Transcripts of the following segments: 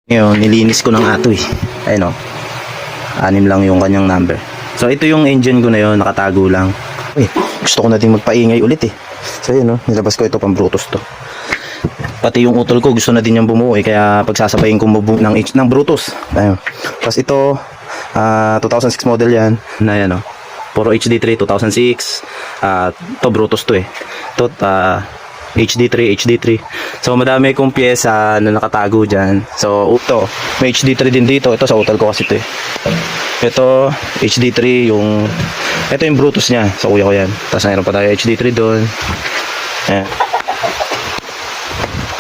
Ngayon, nilinis ko ng ato eh. Ayun o. 6 lang yung kanyang number. So, ito yung engine ko na yun. Nakatago lang. Uy, gusto ko na din magpaingay ulit eh. So, yun o. Nilabas ko ito pang Brutus to. Pati yung utol ko gusto na din yung bumuo eh. Kaya pagsasabayin ko ng Brutus. Ayun. Tapos ito, 2006 model yan. Na yan o. Puro HD3, 2006. To Brutus to eh. Ito, HD3. So madami kong pyesa na nakatago dyan. So ito, may HD3 din dito. Ito sa utol ko kasi ito eh. Ito, HD3 yung... Ito yung Brutus niya. Sa kuya ko yan. Tapos mayroon pa tayo HD3 doon. Ayan.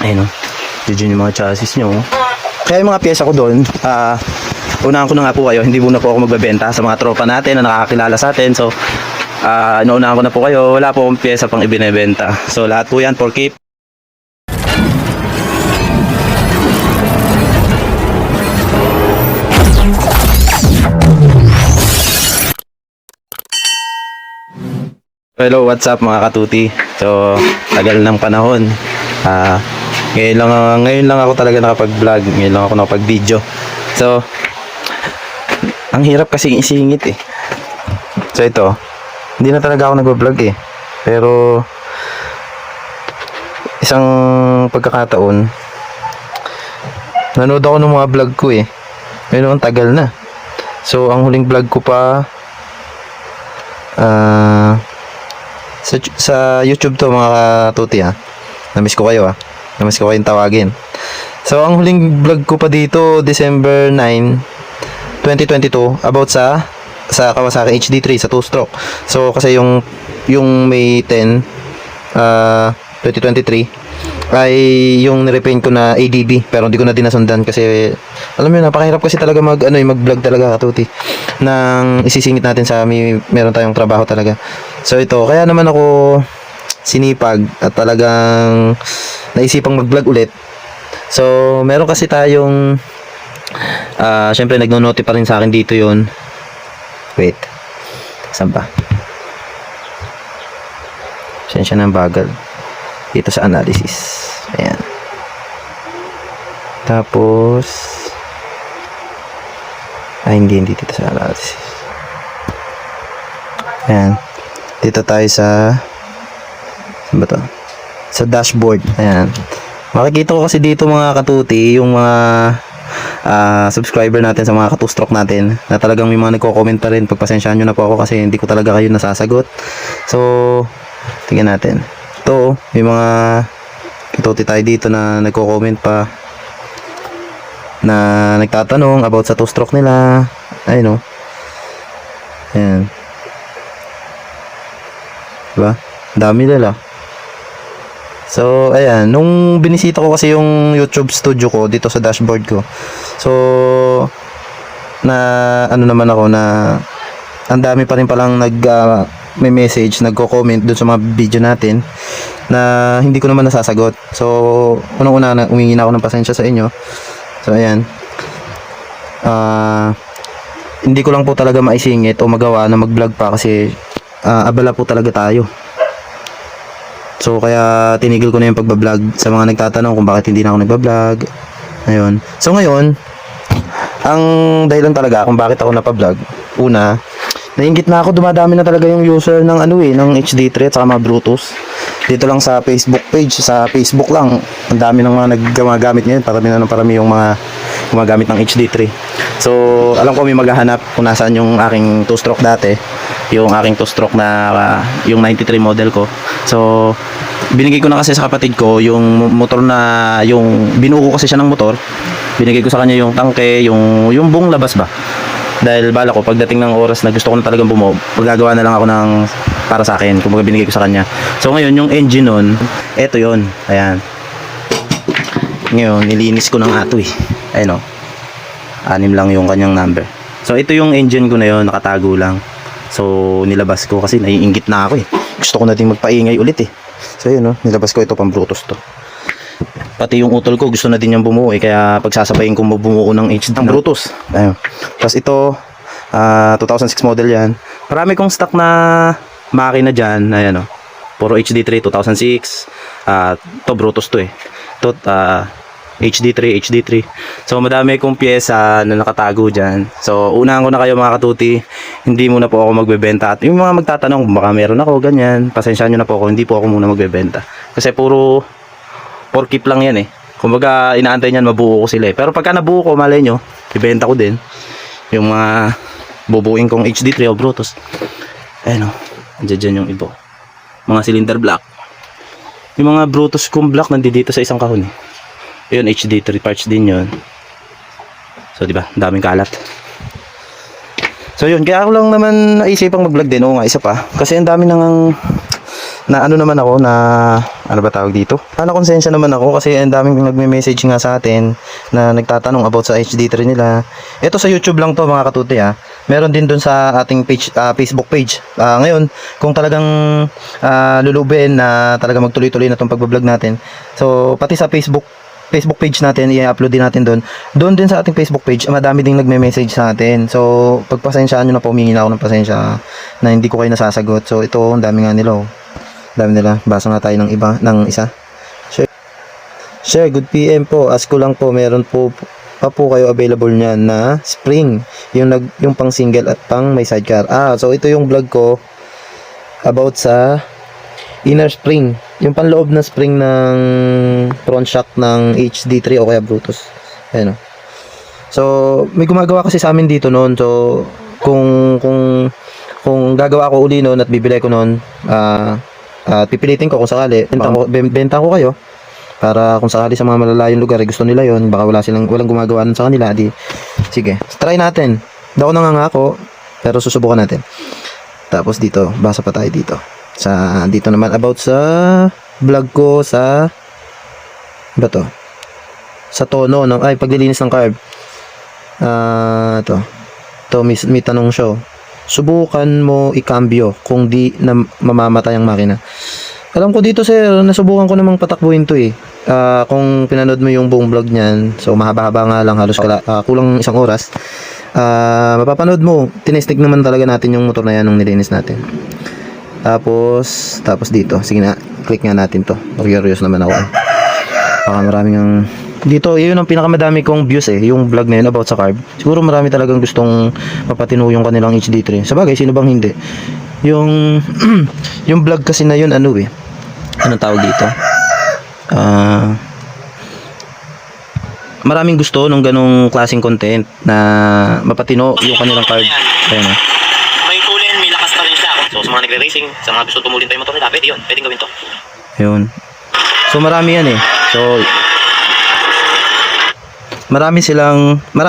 Ayun o. Diyan yung mga chassis nyo. Kaya yung mga pyesa ko doon, unahan ko na nga po kayo. Hindi muna po ako magbebenta sa mga tropa natin na nakakakilala sa atin. So inuunahan ko na po kayo. Wala po akong pyesa pang ibinebenta. So lahat po yan for keep. Hello, what's up mga katuti? So tagal ng panahon. Ngayon lang ako talaga nakapag-vlog. Ngayon lang ako nakapag-video. So ang hirap kasi isingit eh. So ito, hindi na talaga ako nag-vlog eh. Pero isang pagkakataon nanood ako ng mga vlog ko eh. Ngayon ang tagal na. So ang huling vlog ko pa sa YouTube to mga katuti ha. Namiss ko kayo ha. Namiss ko kayong tawagin. So ang huling vlog ko pa dito December 9 2022 about sa Kawasaki HD3 sa 2-stroke. So kasi yung May 10 2023 ay yung nirepaint ko na ADB pero hindi ko na dinasundan kasi alam mo yun, napakahirap kasi talaga mag-vlog talaga katuti nang isisingit natin sa meron tayong trabaho talaga. So ito, kaya naman ako sinipag at talagang naisipang mag-vlog ulit. So meron kasi tayong syempre nagno-note pa rin sa akin dito yun. Wait, saan ba? Sensya ng bagal dito sa analysis. Ayan. Tapos hindi dito sa analysis. Ayan. Dito tayo sa saan ba to? Sa dashboard. Ayan. Makikita ko kasi dito mga katuti yung mga subscriber natin sa mga ka-2-stroke natin na talagang may mga nagko-comment pa rin. Pagpasensyahan nyo na po ako kasi hindi ko talaga kayo nasasagot. So tingnan natin. Ito, may mga katuti tayo dito na nagko-comment pa na nagtatanong about sa 2-stroke nila. Ayun o. Ayan. Diba? Dami nila. So, ayan. Nung binisita ko kasi yung YouTube studio ko dito sa dashboard ko. So, naman ako na ang dami pa rin palang may message, nagko-comment dun sa mga video natin na hindi ko naman nasasagot. So, unang-una umingi na ako ng pasensya sa inyo. So, ayan. Hindi ko lang po talaga maisingit o magawa na mag-vlog pa kasi abala po talaga tayo. So kaya tinigil ko na yung pagbablog sa mga nagtatanong kung bakit hindi na ako nagbablog. Ayun. So ngayon, ang dahilan talaga kung bakit ako napablog, una, nainggit na ako, dumadami na talaga yung user ng ng HD3 at saka mga Brutus. Dito lang sa Facebook page, sa Facebook lang, ang dami ng mga naggagamit ngayon, parami yung mga gumagamit ng HD3. So alam ko may maghahanap kung nasaan yung aking 2-stroke dati, yung aking 2-stroke na yung 93 model ko. So binigay ko na kasi sa kapatid ko yung motor na yung binuo ko kasi siya ng motor. Binigay ko sa kanya yung tangke, yung buong labas ba. Dahil bala ko pagdating ng oras na gusto ko na talagang bumuo, magagawa na lang ako ng para sa akin, kung binigay ko sa kanya. So ngayon yung engine nun, eto yon. Ayan. Ngayon nilinis ko ng ato eh. Ayun o. 6 lang yung kanyang number. So ito yung engine ko na yon, nakatago lang. So nilabas ko kasi naiinggit na ako eh. Gusto ko na din magpaingay ulit eh. So yun o, nilabas ko ito pang Brutus to. Pati yung utol ko gusto na din yung bumuo eh. Kaya pagsasabayin ko bumuo ng Brutus. Ayun. Tapos ito 2006 model yan. Marami kong stock na makina dyan. Ayan o. Puro HD3 2006. To Brutus to eh. Ito HD3, HD3. So madami kong pyesa na nakatago dyan. So unahan ko na kayo mga katuti, hindi muna po ako magbebenta. At yung mga magtatanong, baka meron ako, ganyan, pasensyahan nyo na po ako, hindi po ako muna magbebenta. Kasi puro keep lang yan eh. Kumbaga inaantay niyan mabuo ko sila eh. Pero pagka nabuo ko, malay nyo, ibenta ko din. Yung mga bubuin kong HD3 o Brutus. Ayun o, andyan yung iba. Mga cylinder block. Yung mga Brutus kong block nandito sa isang kahon eh. Yun, HD3 parts din yun. So, di ba? Daming kalat. So, yun. Kaya ako lang naman naisipang mag-vlog din. Oo nga, isa pa. Kasi ang dami nang na ano naman ako na ano ba tawag dito? Konsensya naman ako kasi ang daming nagme-message nga sa atin na nagtatanong about sa HD3 nila. Ito sa YouTube lang to mga katuti ha. Meron din dun sa ating page, Facebook page. Ngayon, kung talagang lulubin na talaga magtuloy-tuloy na tong pagbablog natin. So, pati sa Facebook page natin, i-upload din natin doon. Doon din sa ating Facebook page, madami ding nagme-message sa atin. So, pagpasensyaan nyo na po, humingi na ako ng pasensya na hindi ko kayo nasasagot. So, ito, ang dami nga nila. Dami nila. Basa nga tayo ng isa. Share, good PM po. Ask ko lang po, meron po pa po kayo available niyan na spring. Yung pang single at pang may sidecar. So ito yung vlog ko about sa inner spring. Yung panloob na spring ng front shock ng HD3 o kaya Brutus. Ayan o. So, may gumagawa kasi sa amin dito noon. So, kung gagawa ko uli noon at bibili ko noon, pipilitin ko kung sakali benta ko kayo para kung sakali sa mga malalayong lugar gusto nila yon, baka walang gumagawa nun sa kanila, di sige, try natin. Daw nangangako pero susubukan natin. Tapos dito, basa pa tayo dito naman about sa vlog ko sa sa tono ng paglilinis ng carb. May tanong siya. Subukan mo ikambyo kung di na mamamatay ang makina. Alam ko dito sir, nasubukan ko namang patakbuhin to eh. Kung pinanood mo yung buong vlog niyan, so mahaba-haba nga lang, halos kulang isang oras. Mapapanood mo, tinestig naman talaga natin yung motor na yan nung nilinis natin. Tapos dito, sige na, click nga natin to. Curious naman ako. Baka maraming ang dito, yun ang pinakamadami kong views eh, yung vlog na yun about sa carb. Siguro marami talagang gustong mapatino yung kanilang HD3. Sabagay, sino bang hindi? Yung yung vlog kasi na yun, anong tawag dito? Maraming gusto nung ganong klaseng content na mapatino yung kanilang carb. Ayun oh. May tulin, may lakas pa rin siya. So, sa mga nagre-racing, sa mga gusto tumulin pa yung motor nila, pwede yun. Pwedeng gawin to. Ayun. So, marami yan eh. So, marami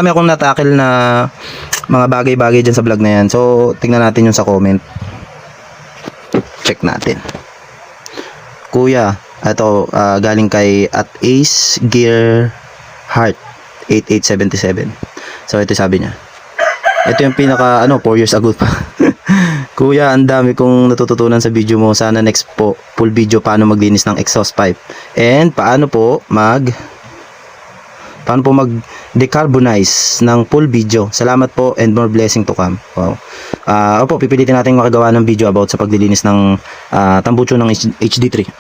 akong natakil na mga bagay-bagay dyan sa vlog na yan. So, tingnan natin yung sa comment. Check natin. Kuya, ito galing kay at Ace Gear Heart 8877. So, ito sabi niya. Ito yung pinaka 4 years ago pa. Kuya, ang dami kong natututunan sa video mo. Sana next po full video paano maglinis ng exhaust pipe. And paano po mag-decarbonize ng full video. Salamat po and more blessing to come. Wow. Opo, pipilitin natin makagawa ng video about sa paglilinis ng tambucho ng HD3.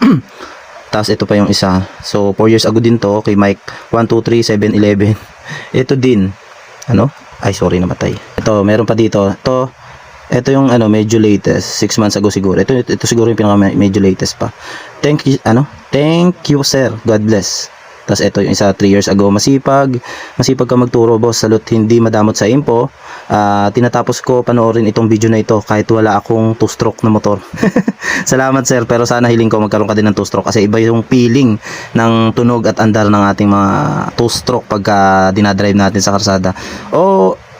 Tapos ito pa yung isa. So 4 years ago din to kay Mike 123711. Ito din. Sorry, namatay. Ito, meron pa dito. Ito yung medyo latest. 6 months ago siguro. Ito siguro yung pinaka medyo latest pa. Thank you sir. God bless. Tapos ito yung isa 3 years ago. Masipag ka magturo boss. Salute, hindi madamot sa info. Tinatapos ko panoorin itong video na ito kahit wala akong 2-stroke na motor. Salamat sir, pero sana hiling ko magkaroon ka din ng 2-stroke kasi iba yung feeling ng tunog at andar ng ating mga 2-stroke pagka dinadrive natin sa karsada.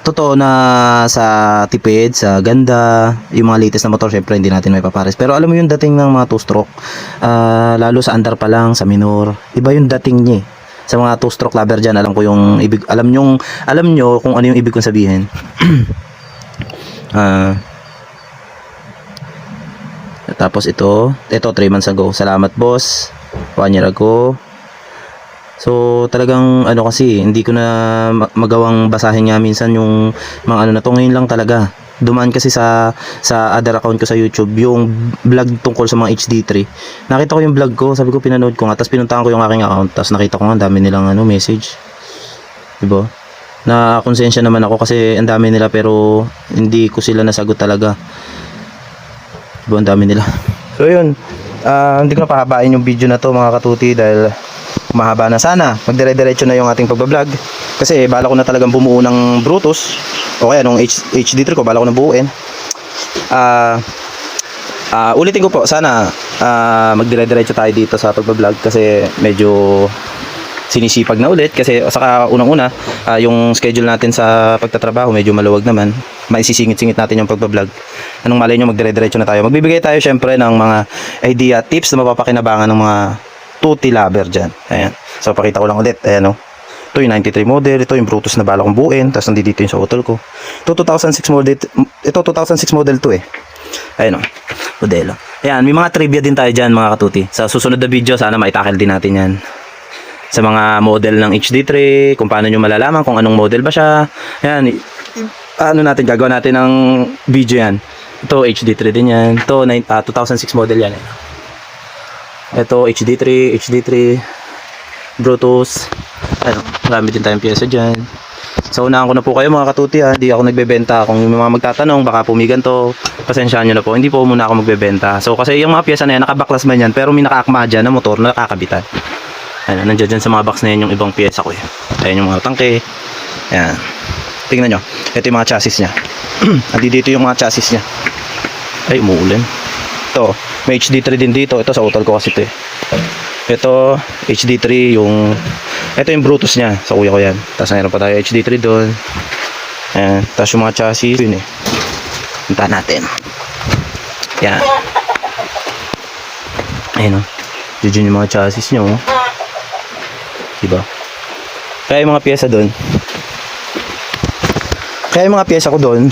Totoo na sa tipid, sa ganda, yung mga latest na motor, syempre hindi natin may papares. Pero alam mo yung dating ng mga 2-stroke, lalo sa andar pa lang, sa minor, iba yung dating niya. Sa mga 2-stroke lover dyan, alam ko yung ibig, alam nyo kung ano yung ibig kong sabihin. Tapos ito 3 months ago. Salamat boss. 1 year ago. So talagang kasi hindi ko na magawang basahin nga minsan yung mga na to. Ngayon lang talaga dumaan kasi sa other account ko sa YouTube yung vlog tungkol sa mga HD3. Nakita ko yung vlog ko, sabi ko pinanood ko nga, tapos pinuntahan ko yung aking account, tapos nakita ko nga ang dami nilang message. Diba? Na konsensya naman ako kasi ang dami nila pero hindi ko sila nasagot talaga. Diba, ang dami nila. So yun, hindi ko na pahabain yung video na to mga katuti dahil mahaba na. Sana magdire-diretso na yung ating pagbablog kasi bala ko na talagang bumuo ng Brutus o kaya nung HD3 ko bala ko na buuin. Ulitin ko po, sana magdire-diretso tayo dito sa pagbablog kasi medyo sinisipag na ulit kasi saka unang-una yung schedule natin sa pagtatrabaho medyo maluwag naman, maisisingit-singit natin yung pagbablog. Anong malay nyo, magdire-diretso na tayo. Magbibigay tayo syempre ng mga idea, tips na mapapakinabangan ng mga tuti lover dyan. Ayan. So pakita ko lang ulit. Ayan o. Ito yung 93 model, ito yung Brutus na bala kong buuin, tapos nandito yung sa utol ko. Ito 2006 model, ito 2006 model to eh. Ayan o. Modelo. Ayan, may mga trivia din tayo dyan mga katuti. Sa susunod na video, sana maitakil din natin yan. Sa mga model ng HD3, kung paano nyo malalaman kung anong model ba siya. Ayan, ano natin, gagawa natin ng video yan. Ito HD3 din yan. Ito 2006 model yan eh. Ito HD3, Brutus. Ano, marami din tayong pyesa dyan. So unahan ko na po kayo mga katuti ha. Hindi ako nagbebenta. Kung may mga magtatanong baka pumigan to, pasensyahan nyo na po. Hindi po muna ako magbebenta. So kasi yung mga pyesa na yan, nakabaklas man yan, pero may nakaakma dyan na motor na nakakabitan. Ayan, nandiyan dyan sa mga box na yan yung ibang pyesa ko eh. Ayan yung mga tangke. Ayan. Tingnan nyo. Ito yung mga chassis nya. Andi dito yung mga chassis nya. Ay, umuulan. Ito, may HD3 din dito. Ito sa utol ko kasi ito eh. Ito, HD3 yung... Ito yung Brutus nya. Sa kuya ko yan. Tapos mayroon pa tayo HD3 doon. Ayan. Tapos yung mga chassis. Yun eh. Puntahan natin. Yan. Ayan o. Diyan yung mga chassis nyo. Diba? Kaya yung mga pyesa doon. Kaya yung mga pyesa ko doon,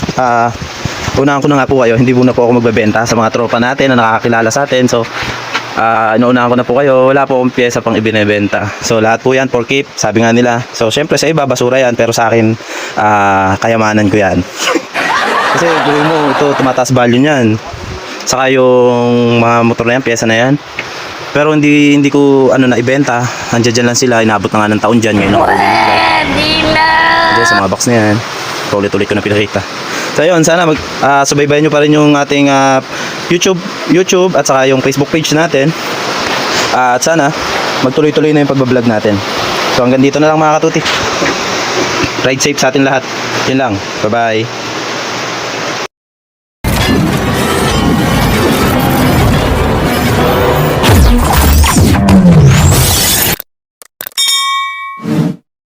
unahan ko na nga po kayo, hindi muna po ako magbebenta sa mga tropa natin na nakakilala sa atin. So, inuunahan ko na po kayo, wala po akong pyesa pang ibinebenta. So, lahat po yan for keep, sabi nga nila. So, syempre sa iba, basura yan, pero sa akin, kayamanan ko yan. Kasi, gawin mo, ito, tumataas value niyan. Saka yung mga motor na yan, pyesa na yan. Pero hindi ko na ibenta. Nandiyan lang sila, inabot na nga ng taon dyan. Ngayon ako ulit sa mga box na yan. Ulit-ulit ko na pinakita. So yun, sana subaybayan nyo pa rin yung ating YouTube at saka yung Facebook page natin. At sana magtuloy-tuloy na yung pagbablog natin. So hanggang dito na lang mga katuti. Ride safe sa atin lahat. Yun lang. Bye-bye.